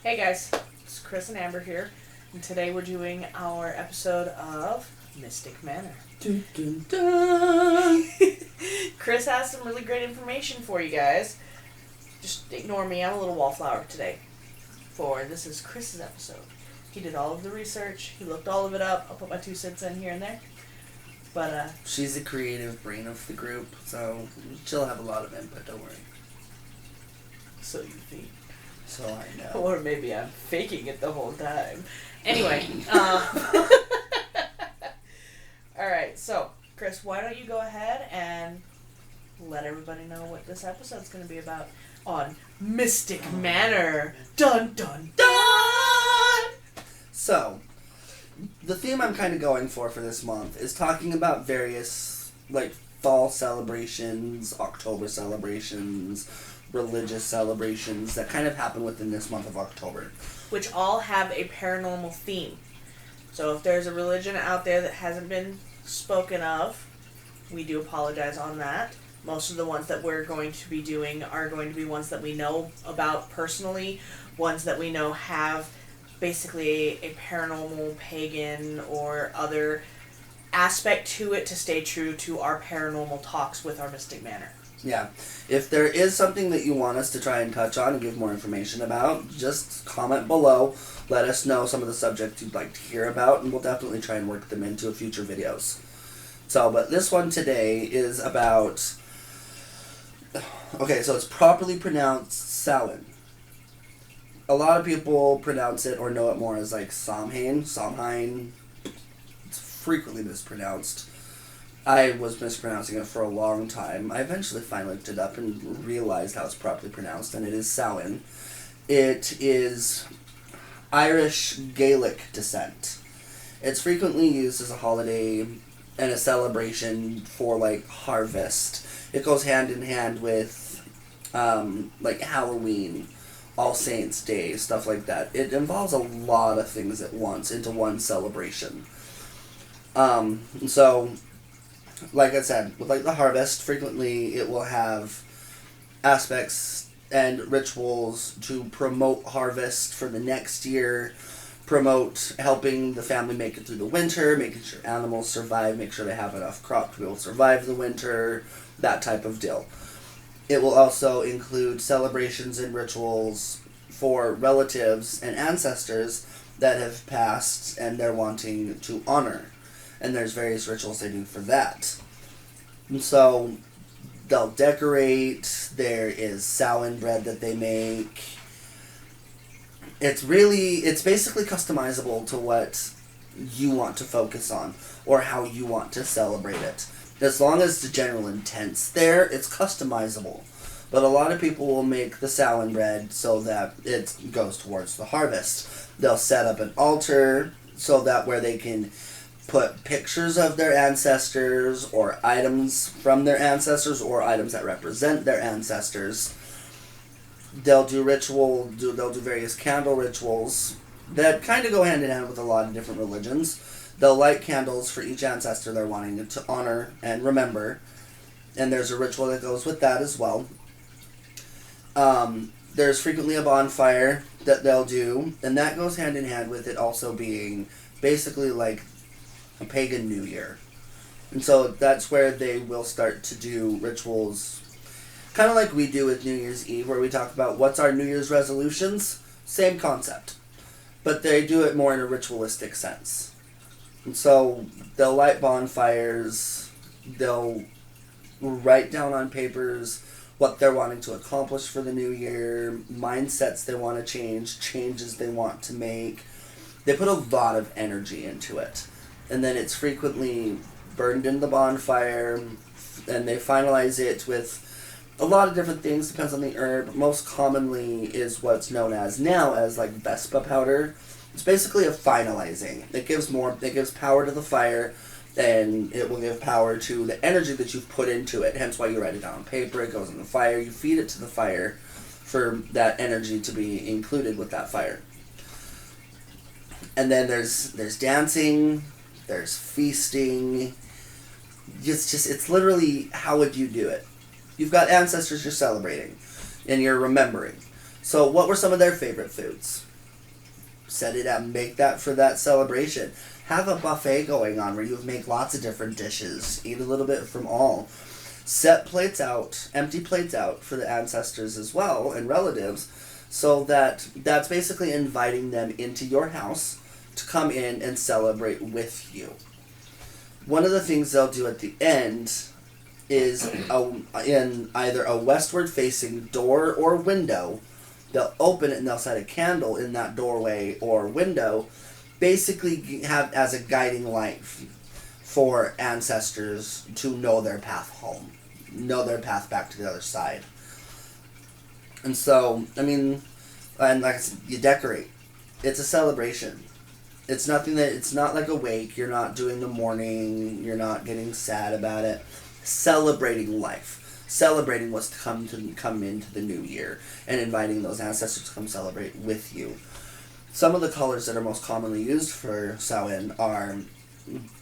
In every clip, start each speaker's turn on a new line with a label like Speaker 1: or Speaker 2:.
Speaker 1: Hey guys, it's Chris and Amber here, and today we're doing our episode of Mystic Manor.
Speaker 2: Dun, dun, dun.
Speaker 1: Chris has some really great information for you guys. Just ignore me, I'm a little wallflower today. This is Chris's episode. He did all of the research, he looked all of it up. I'll put my 2 cents in here and there. But,
Speaker 2: She's the creative brain of the group, so she'll have a lot of input, don't worry.
Speaker 1: so you think.
Speaker 2: So I know.
Speaker 1: Or maybe I'm faking it the whole time. Anyway, alright, so, Chris, why don't you go ahead and let everybody know what this episode's going to be about on Mystic Manor. Dun dun dun!
Speaker 2: So, the theme I'm kind of going for this month is talking about various, fall celebrations, October celebrations, religious celebrations that kind of happen within this month of October.
Speaker 1: Which all have a paranormal theme. So if there's a religion out there that hasn't been spoken of, we do apologize on that. Most of the ones that we're going to be doing are going to be ones that we know about personally, ones that we know have basically a paranormal, pagan, or other aspect to it to stay true to our paranormal talks with our Mystic Manor.
Speaker 2: Yeah. If there is something that you want us to try and touch on and give more information about, just comment below. Let us know some of the subjects you'd like to hear about, and we'll definitely try and work them into future videos. So, but this one today is about... Okay, so it's properly pronounced Samhain. A lot of people pronounce it or know it more as Samhain. It's frequently mispronounced. I was mispronouncing it for a long time. I eventually finally looked it up and realized how it's properly pronounced, and it is Samhain. It is Irish Gaelic descent. It's frequently used as a holiday and a celebration for, harvest. It goes hand in hand with, Halloween, All Saints Day, stuff like that. It involves a lot of things at once into one celebration. So... Like I said, with the harvest, frequently it will have aspects and rituals to promote harvest for the next year, promote helping the family make it through the winter, making sure animals survive, make sure they have enough crop to be able to survive the winter, that type of deal. It will also include celebrations and rituals for relatives and ancestors that have passed and they're wanting to honor. And there's various rituals they do for that. And so they'll decorate. There is Samhain bread that they make. It's basically customizable to what you want to focus on or how you want to celebrate it. As long as the general intent's there, it's customizable. But a lot of people will make the Samhain bread so that it goes towards the harvest. They'll set up an altar so that where they can put pictures of their ancestors or items from their ancestors or items that represent their ancestors. They'll do they'll do various candle rituals that kind of go hand in hand with a lot of different religions. They'll light candles for each ancestor they're wanting to honor and remember. And there's a ritual that goes with that as well. There's frequently a bonfire that they'll do, and that goes hand in hand with it also being basically like a pagan New Year. And so that's where they will start to do rituals, kind of like we do with New Year's Eve, where we talk about what's our New Year's resolutions. Same concept. But they do it more in a ritualistic sense. And so they'll light bonfires, they'll write down on papers what they're wanting to accomplish for the new year, mindsets they want to change, changes they want to make. They put a lot of energy into it. And then it's frequently burned in the bonfire, and they finalize it with a lot of different things, depends on the herb. Most commonly is what's known as Vespa powder. It's basically a finalizing. It gives power to the fire, and it will give power to the energy that you've put into it. Hence why you write it down on paper, it goes in the fire, you feed it to the fire for that energy to be included with that fire. And then there's dancing, there's feasting. It's literally, how would you do it? You've got ancestors you're celebrating, and you're remembering. So what were some of their favorite foods? Set it up. Make that for that celebration. Have a buffet going on where you make lots of different dishes. Eat a little bit from all. Set plates out, empty plates out for the ancestors as well and relatives, so that's basically inviting them into your house to come in and celebrate with you. One of the things they'll do at the end is in either a westward facing door or window, they'll open it and they'll set a candle in that doorway or window, basically have as a guiding light for ancestors to know their path home, know their path back to the other side. And so, I mean, and like I said, you decorate. It's a celebration. It's not like a wake. You're not doing the mourning. You're not getting sad about it. Celebrating life. Celebrating what's to come into the new year. And inviting those ancestors to come celebrate with you. Some of the colors that are most commonly used for Samhain are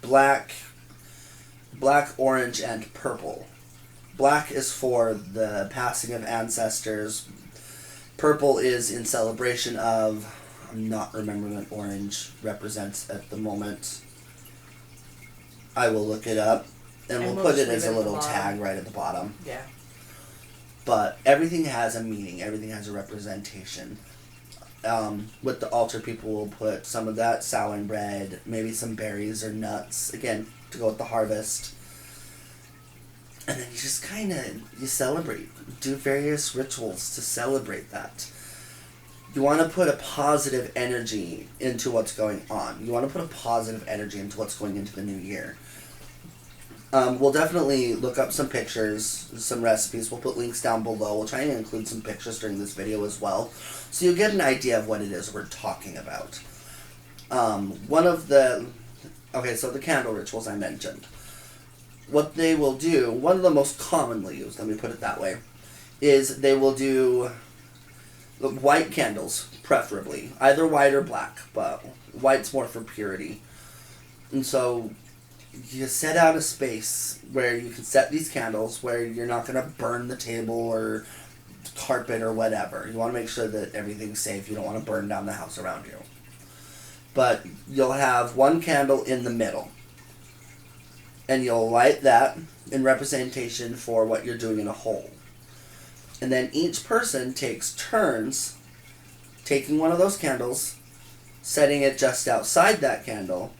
Speaker 2: black, orange, and purple. Black is for the passing of ancestors. Purple is in celebration of, I'm not remembering what orange represents at the moment. I will look it up, and we'll put it as a little tag right at the bottom.
Speaker 1: Yeah.
Speaker 2: But everything has a meaning. Everything has a representation. With the altar, people will put some of that Samhain bread, maybe some berries or nuts, again, to go with the harvest. And then you just you celebrate. Do various rituals to celebrate that. You want to put a positive energy into what's going on. You want to put a positive energy into what's going into the new year. We'll definitely look up some pictures, some recipes. We'll put links down below. We'll try and include some pictures during this video as well, so you'll get an idea of what it is we're talking about. So the candle rituals I mentioned. What they will do, one of the most commonly used, let me put it that way, is they will do white candles, preferably. Either white or black, but white's more for purity. And so you set out a space where you can set these candles where you're not going to burn the table or carpet or whatever. You want to make sure that everything's safe. You don't want to burn down the house around you. But you'll have one candle in the middle. And you'll light that in representation for what you're doing in a whole. And then each person takes turns taking one of those candles, setting it just outside that candle,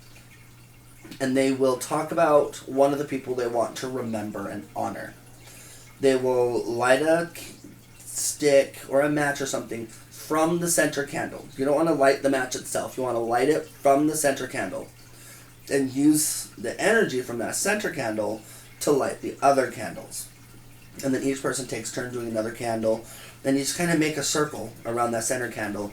Speaker 2: and they will talk about one of the people they want to remember and honor. They will light a stick or a match or something from the center candle. You don't want to light the match itself. You want to light it from the center candle and use the energy from that center candle to light the other candles. And then each person takes turn doing another candle. Then you just kind of make a circle around that center candle.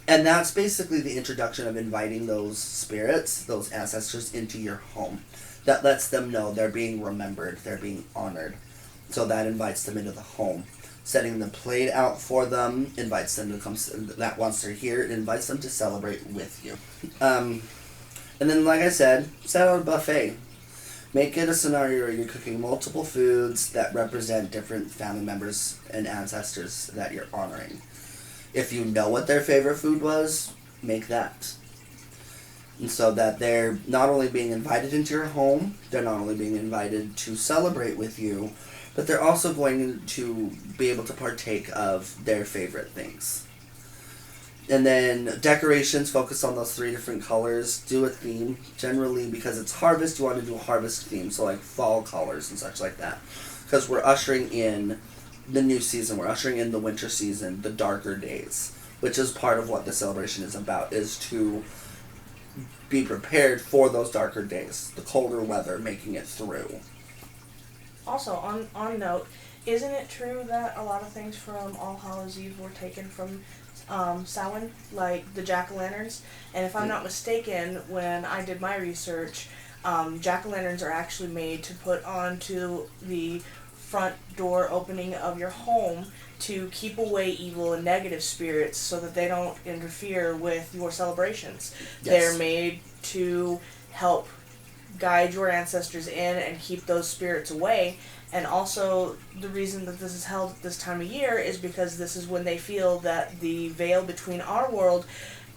Speaker 2: And that's basically the introduction of inviting those spirits, those ancestors, into your home. That lets them know they're being remembered, they're being honored. So that invites them into the home. Setting the plate out for them invites them to come, that once they're here, it invites them to celebrate with you. And then, like I said, set out a buffet. Make it a scenario where you're cooking multiple foods that represent different family members and ancestors that you're honoring. If you know what their favorite food was, make that. And so that they're not only being invited into your home, they're not only being invited to celebrate with you, but they're also going to be able to partake of their favorite things. And then decorations, focus on those 3 different colors. Do a theme. Generally, because it's harvest, you want to do a harvest theme. So like fall colors and such like that. Because we're ushering in the new season. We're ushering in the winter season, the darker days. Which is part of what the celebration is about, is to be prepared for those darker days. The colder weather, making it through.
Speaker 1: Also, on note, isn't it true that a lot of things from All Hallows Eve were taken from Samhain, like the Jackolanterns? And if I'm not mistaken, when I did my research, Jackolanterns are actually made to put onto the front door opening of your home to keep away evil and negative spirits so that they don't interfere with your celebrations. Yes. They're made to help guide your ancestors in and keep those spirits away. And also, the reason that this is held at this time of year is because this is when they feel that the veil between our world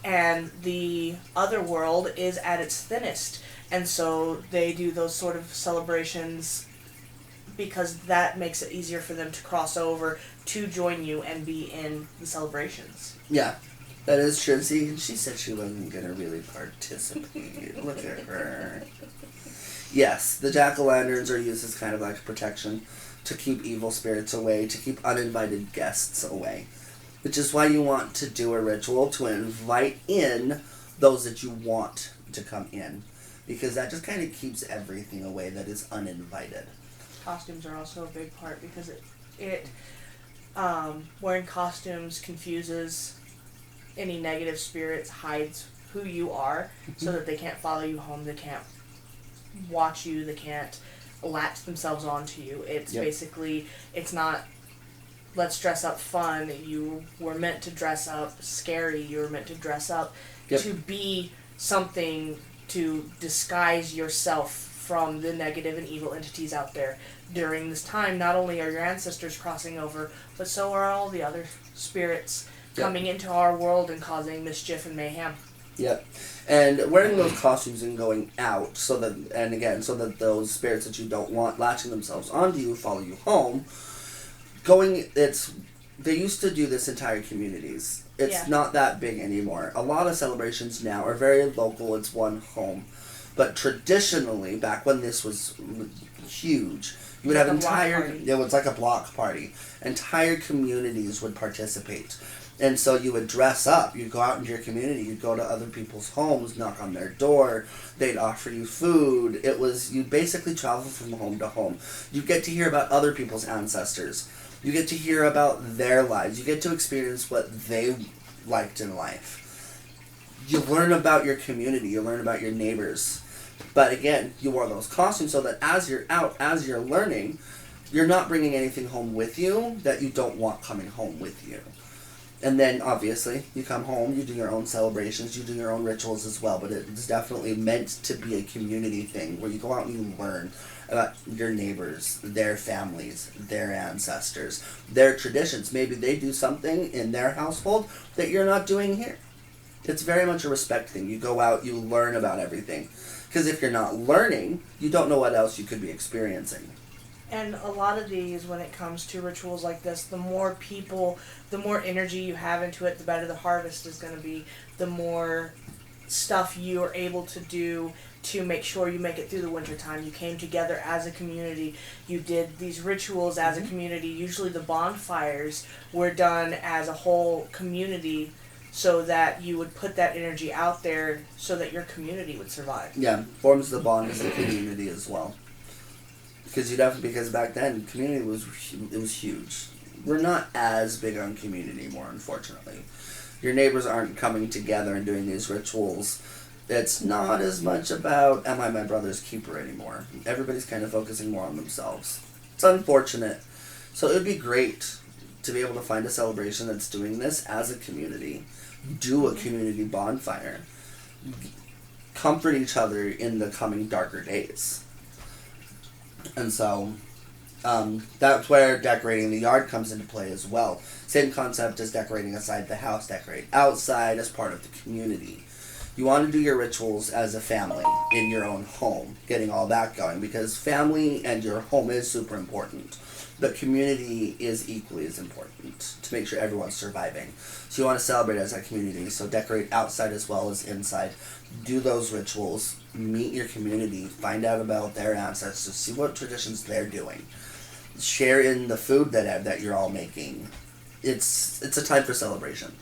Speaker 1: and the other world is at its thinnest. And so they do those sort of celebrations because that makes it easier for them to cross over to join you and be in the celebrations.
Speaker 2: Yeah, that is true. See, she said she wasn't going to really participate. Look at her. Yes, the jack-o'-lanterns are used as kind of like protection to keep evil spirits away, to keep uninvited guests away. Which is why you want to do a ritual to invite in those that you want to come in. Because that just kind of keeps everything away that is uninvited.
Speaker 1: Costumes are also a big part because wearing costumes confuses any negative spirits, hides who you are, so that they can't follow you home, they can't watch you, they can't latch themselves onto you. It's basically, it's not, let's dress up fun. You were meant to dress up scary. You were meant to dress up to be something to disguise yourself from the negative and evil entities out there. During this time, not only are your ancestors crossing over, but so are all the other spirits coming into our world and causing mischief and mayhem.
Speaker 2: Yep. And wearing those costumes and going out so that those spirits that you don't want latching themselves onto you follow you home. They used to do this in entire communities. It's not that big anymore. A lot of celebrations now are very local. It's one home. But traditionally, back when this was huge, you would have it was like a block party. Entire communities would participate. And so you would dress up. You'd go out into your community. You'd go to other people's homes, knock on their door. They'd offer you food. You'd basically travel from home to home. You get to hear about other people's ancestors. You get to hear about their lives. You get to experience what they liked in life. You learn about your community. You learn about your neighbors. But again, you wore those costumes so that as you're out, as you're learning, you're not bringing anything home with you that you don't want coming home with you. And then, obviously, you come home, you do your own celebrations, you do your own rituals as well, but it's definitely meant to be a community thing where you go out and you learn about your neighbors, their families, their ancestors, their traditions. Maybe they do something in their household that you're not doing here. It's very much a respect thing. You go out, you learn about everything. Because if you're not learning, you don't know what else you could be experiencing.
Speaker 1: And a lot of these, when it comes to rituals like this, the more people, the more energy you have into it, the better the harvest is going to be. The more stuff you are able to do to make sure you make it through the winter time. You came together as a community. You did these rituals as a community. Usually the bonfires were done as a whole community so that you would put that energy out there so that your community would survive.
Speaker 2: Yeah, forms the bond as a community as well. Because back then, community was huge. We're not as big on community anymore, unfortunately. Your neighbors aren't coming together and doing these rituals. It's not as much about, am I my brother's keeper anymore? Everybody's kind of focusing more on themselves. It's unfortunate. So it would be great to be able to find a celebration that's doing this as a community. Do a community bonfire. Comfort each other in the coming darker days. And so, that's where decorating the yard comes into play as well. Same concept as decorating inside the house, decorate outside as part of the community. You want to do your rituals as a family in your own home, getting all that going, because family and your home is super important. But community is equally as important to make sure everyone's surviving. So you want to celebrate as a community, so decorate outside as well as inside. Do those rituals, meet your community, find out about their ancestors, see what traditions they're doing. Share in the food that you're all making. It's a time for celebration.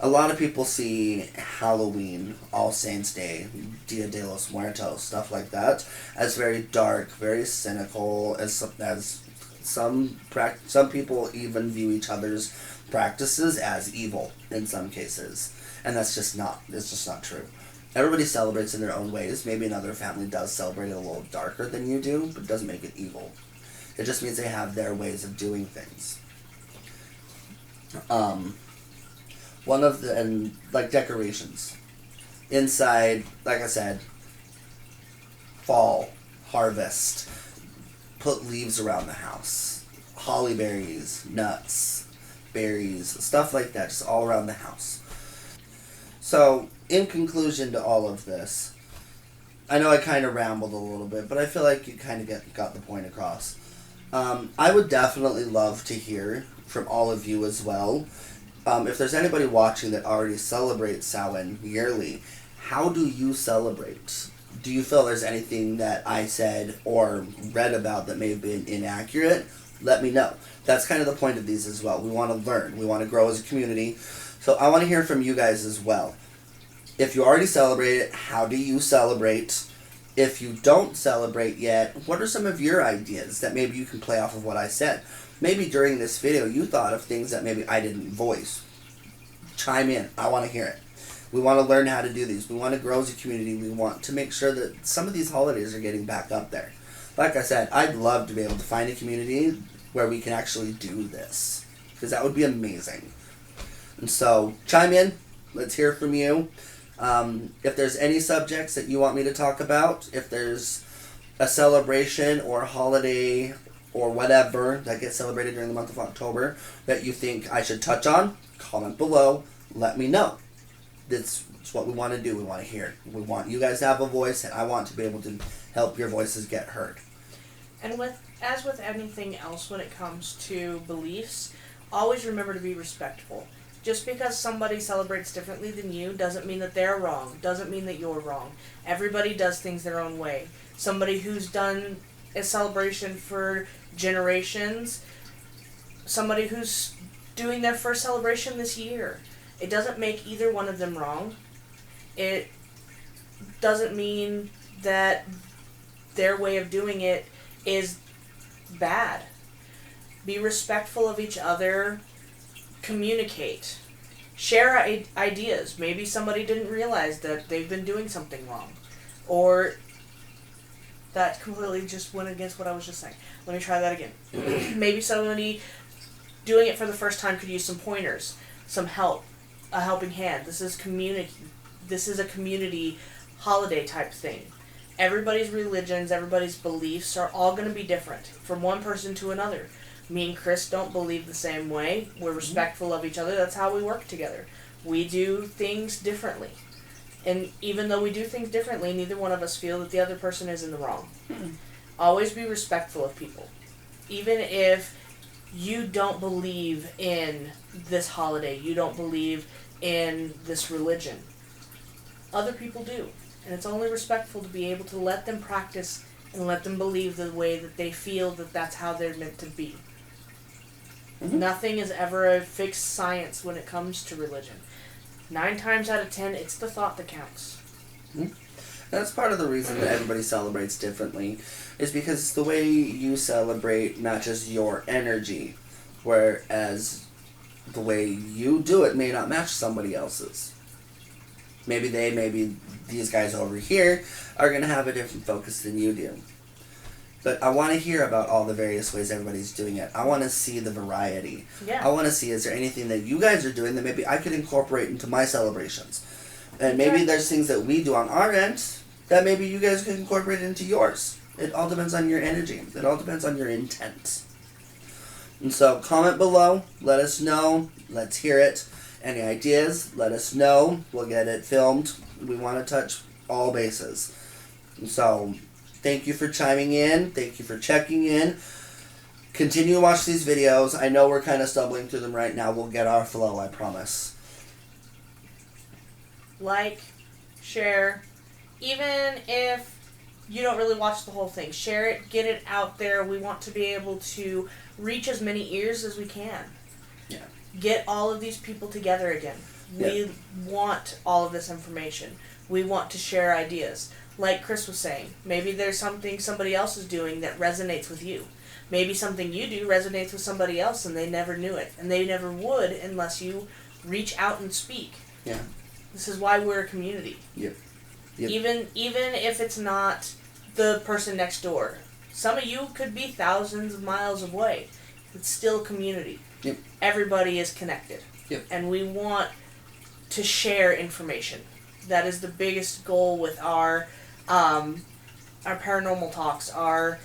Speaker 2: A lot of people see Halloween, All Saints Day, Dia de los Muertos, stuff like that, as very dark, very cynical, as some people even view each other's practices as evil in some cases. And it's just not true. Everybody celebrates in their own ways. Maybe another family does celebrate it a little darker than you do, but it doesn't make it evil. It just means they have their ways of doing things. Decorations. Inside, like I said, fall, harvest, put leaves around the house, holly berries, nuts, berries, stuff like that, just all around the house. So, in conclusion to all of this, I know I kind of rambled a little bit, but I feel like you kind of got the point across. I would definitely love to hear from all of you as well. If there's anybody watching that already celebrates Samhain yearly, how do you celebrate? Do you feel there's anything that I said or read about that may have been inaccurate? Let me know. That's kind of the point of these as well. We want to learn. We want to grow as a community. So I want to hear from you guys as well. If you already celebrate it, how do you celebrate? If you don't celebrate yet, what are some of your ideas that maybe you can play off of what I said? Maybe during this video you thought of things that maybe I didn't voice. Chime in. I want to hear it. We want to learn how to do these. We want to grow as a community. We want to make sure that some of these holidays are getting back up there. Like I said, I'd love to be able to find a community where we can actually do this, because that would be amazing. And so, chime in. Let's hear from you. If there's any subjects that you want me to talk about, if there's a celebration or a holiday or whatever that gets celebrated during the month of October that you think I should touch on, comment below. Let me know. That's what we want to do. We want to hear. We want you guys to have a voice, and I want to be able to help your voices get heard.
Speaker 1: And as with anything else when it comes to beliefs, always remember to be respectful. Just because somebody celebrates differently than you doesn't mean that they're wrong, doesn't mean that you're wrong. Everybody does things their own way. Somebody who's done a celebration for generations, somebody who's doing their first celebration this year. It doesn't make either one of them wrong. It doesn't mean that their way of doing it is bad. Be respectful of each other. Communicate. Share ideas. Maybe somebody didn't realize that they've been doing something wrong. Or that completely just went against what I was just saying. Let me try that again. Maybe somebody doing it for the first time could use some pointers, some help, a helping hand. This is a community holiday type thing. Everybody's religions, everybody's beliefs are all going to be different from one person to another. Me and Chris don't believe the same way. We're respectful of each other. That's how we work together. We do things differently. And even though we do things differently, neither one of us feel that the other person is in the wrong. Always be respectful of people. Even if you don't believe in this holiday, you don't believe in this religion, other people do. And it's only respectful to be able to let them practice and let them believe the way that they feel that that's how they're meant to be. Nothing is ever a fixed science when it comes to religion. 9 times out of 10, it's the thought that counts.
Speaker 2: That's part of the reason that everybody celebrates differently, is because the way you celebrate matches your energy, whereas the way you do it may not match somebody else's. Maybe these guys over here are going to have a different focus than you do. But I want to hear about all the various ways everybody's doing it. I want to see the variety.
Speaker 1: Yeah.
Speaker 2: I want to see, is there anything that you guys are doing that maybe I could incorporate into my celebrations? And maybe there's things that we do on our end that maybe you guys can incorporate into yours. It all depends on your energy. It all depends on your intent. And so comment below. Let us know. Let's hear it. Any ideas, let us know. We'll get it filmed. We want to touch all bases. And so, thank you for chiming in. Thank you for checking in. Continue to watch these videos. I know we're kind of stumbling through them right now. We'll get our flow, I promise.
Speaker 1: Like, share. Even if you don't really watch the whole thing, share it, get it out there. We want to be able to reach as many ears as we can.
Speaker 2: Yeah.
Speaker 1: Get all of these people together again. We want all of this information. We want to share ideas. Like Chris was saying, maybe there's something somebody else is doing that resonates with you. Maybe something you do resonates with somebody else and they never knew it. And they never would unless you reach out and speak.
Speaker 2: Yeah.
Speaker 1: This is why we're a community.
Speaker 2: Yep.
Speaker 1: Even if it's not the person next door. Some of you could be thousands of miles away. It's still a community.
Speaker 2: Yep.
Speaker 1: Everybody is connected.
Speaker 2: Yep.
Speaker 1: And we want to share information. That is the biggest goal with our paranormal talks, our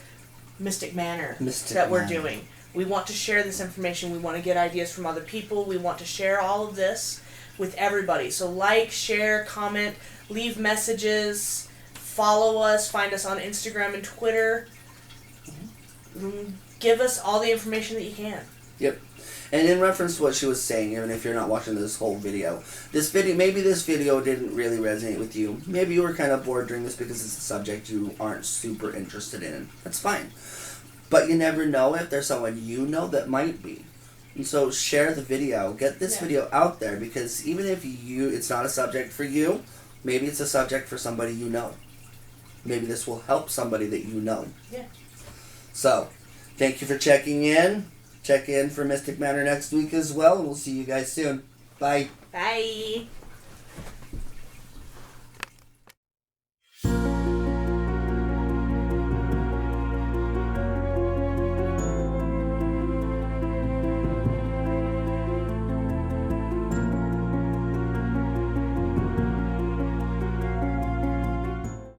Speaker 1: Mystic Manor that we're doing. We want to share this information. We want to get ideas from other people. We want to share all of this with everybody. So like, share, comment, leave messages, follow us, find us on Instagram and Twitter. Give us all the information that you can.
Speaker 2: Yep. And in reference to what she was saying, even if you're not watching this whole video, maybe this video didn't really resonate with you. Maybe you were kind of bored during this because it's a subject you aren't super interested in. That's fine. But you never know if there's someone you know that might be. And so share the video. Get this video out there, because even if it's not a subject for you, maybe it's a subject for somebody you know. Maybe this will help somebody that you know.
Speaker 1: Yeah.
Speaker 2: So, thank you for checking in. Check in for Mystic Manor next week as well, and we'll see you guys soon. Bye.
Speaker 1: Bye.